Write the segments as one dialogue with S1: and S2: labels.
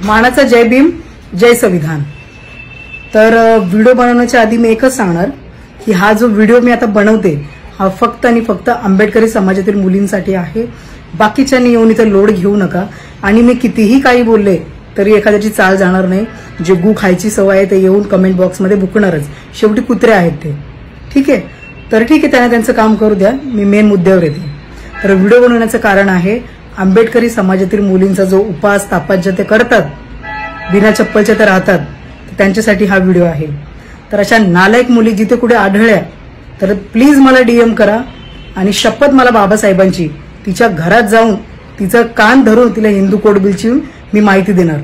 S1: मानाचा जय भीम जय संविधान। तर व्हिडिओ बनवण्याच्या आधी मी एकच सांगणार की हा जो व्हिडिओ मी आता बनवते हा फक्त आणि फक्त आंबेडकरी समाजातील मुलींसाठी आहे। बाकीच्यांनी येऊन इथं लोड घेऊ नका। आणि मी कितीही काही बोलले तरी एखाद्याची चाल जाणार नाही। जे गू खायची सवय आहे ते येऊन कमेंट बॉक्समध्ये बुकणारच, शेवटी कुत्रे आहेत ते। ठीक आहे, तर ठीक आहे, त्यांना त्यांचं काम करू द्या, मी मेन मुद्द्यावर येते। तर व्हिडिओ बनवण्याचं कारण आहे आंबेडकरी समाजातील मुलींचा जो उपास तापास ते करतात, बिना चप्पलच्या ते राहतात, त्यांच्यासाठी हा व्हिडिओ आहे। तर अशा नालायक मुली जिथे कुठे आढळल्या तर प्लीज मला डीएम करा आणि शपथ मला बाबासाहेबांची तिच्या घरात जाऊन तिचं कान धरून तिला हिंदू कोड बिलची मी माहिती देणार।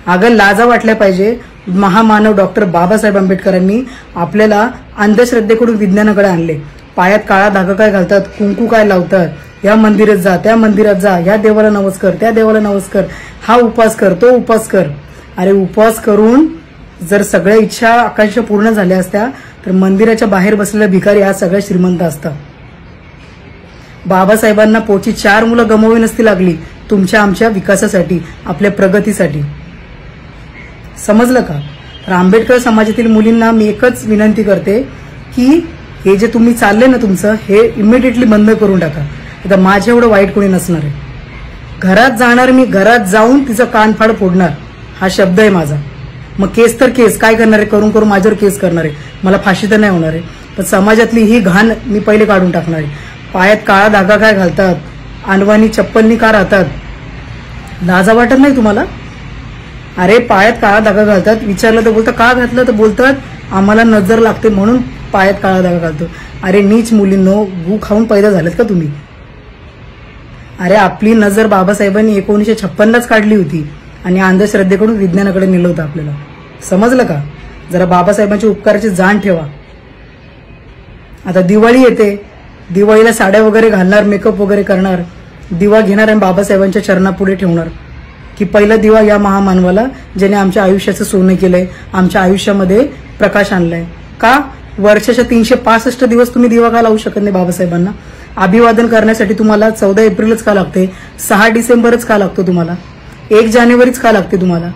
S1: अगं लाजा वाटल्या पाहिजे। महामानव डॉक्टर बाबासाहेब आंबेडकरांनी आपल्याला अंधश्रद्धेकडून विज्ञानाकडे आणले। पायात काळा धागा काय घालतात, कुंकू काय लावतात, या मंदिरात जा त्या मंदिरात जा, या देवाला नमस्कार त्या देवाला नमस्कार, हा उपास कर तो उपास कर। अरे उपवास करून जर सगळ्या इच्छा आकांक्षा पूर्ण झाल्या असत्या तर मंदिराच्या बाहेर बसलेला भिकारी आज सगळ्या श्रीमंत असता। बाबासाहेबांना पोटची 4 मुलं गमवावी नसती लागली तुमच्या आमच्या विकासासाठी, आपल्या प्रगतीसाठी। समजलं का? तर आंबेडकर समाजातील मुलींना मी एकच विनंती करते की हे जे तुम्ही चालले ना तुमचं, हे इमिडिएटली बंद करून टाका। आता माझ्या एवढं वाईट कोणी नसणार आहे। घरात जाणार मी, घरात जाऊन तिचं कानफाड फोडणार, हा शब्द आहे माझा। मग केस तर केस काय करणार आहे, करून करून माझ्यावर केस करणार आहे, मला फाशी तर नाही होणार आहे, पण समाजातली ही घाण मी पहिले काढून टाकणार आहे। पायात काळा धागा काय घालतात, अनवाणी चप्पलनी का राहतात, लाजा वाटत नाही तुम्हाला? अरे पायात काळा धागा घालतात, विचारलं तर बोलतात का घातलं, तर बोलतात आम्हाला नजर लागते म्हणून पायात काळा धागा घालतो। अरे नीच मुलींनो, गू खाऊन पैदा झालेत का तुम्ही? अरे आपली नजर बाबासाहेबांनी 1956लाच काढली होती आणि अंधश्रद्धेकडून विज्ञानाकडे नेलं होतं आपल्याला। समजलं का? जरा बाबासाहेबांच्या उपकाराची जाण ठेवा। आता दिवाळी येते, दिवाळीला साड्या वगैरे घालणार, मेकअप वगैरे करणार, दिवा घेणार आणि बाबासाहेबांच्या चरणापुढे ठेवणार की पहिला दिवा या महामानवाला ज्याने आमच्या आयुष्याचं सोनं केलंय, आमच्या आयुष्यामध्ये प्रकाश आणलाय। का वर्षाच्या 365 दिवस तुम्ही दिवा का लावू शकत नाही बाबासाहेबांना? अभिवादन करण्यासाठी तुम्हाला 14 एप्रिलच का लागते, 6 डिसेंबरच का लागतो तुम्हाला, 1 जानेवारीच का लागते तुम्हाला?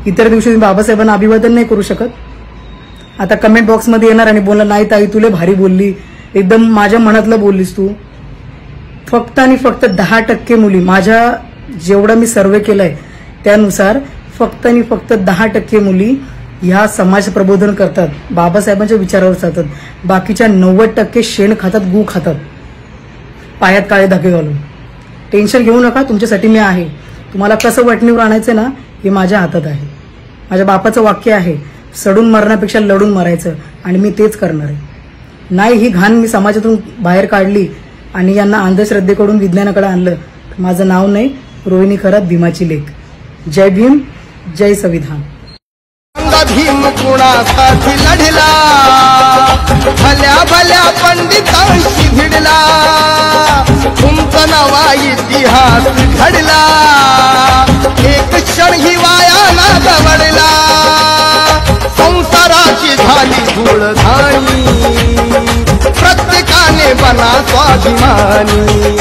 S1: इतर दिवशी तुम्ही बाबासाहेबांना अभिवादन नाही करू शकत? आता कमेंट बॉक्समध्ये येणार आणि बोलणार नाही ताई तुले भारी बोलली, एकदम माझ्या मनातलं बोललीस तू। फक्त आणि फक्त 10% मुली, माझ्या जेवढा मी सर्वे केलाय त्यानुसार फक्त आणि फक्त 10% मुली ह्या समाज प्रबोधन करतात, बाबासाहेबांच्या विचारावर चालतात। बाकीच्या 90% शेण खातात, गू खातात, पायात काळे धागे घालून। टेन्शन घेऊ नका, तुमच्यासाठी मी आहे। तुम्हाला कसं वटणीवर आणायचं ना हे माझ्या हातात आहे। माझ्या बापाचं वाक्य आहे, सडून मरण्यापेक्षा लढून मरायचं, आणि मी तेच करणार आहे। नाही ही घाण मी समाजातून बाहेर काढली आणि यांना अंधश्रद्धेकडून विज्ञानाकडे आणलं, माझं नाव नाही रोहिणी खरात भीमाची लेक। जय भीम जय संविधान।
S2: भीम कुणासाठी लढला, भल्या भल्या पंडितांशी भिडला, तुमचा नवा इतिहास घडला, एक क्षण ही वाया ना दवडला, संसाराची झाली धूळधाणी, प्रत्येकाने बना स्वाभिमानी।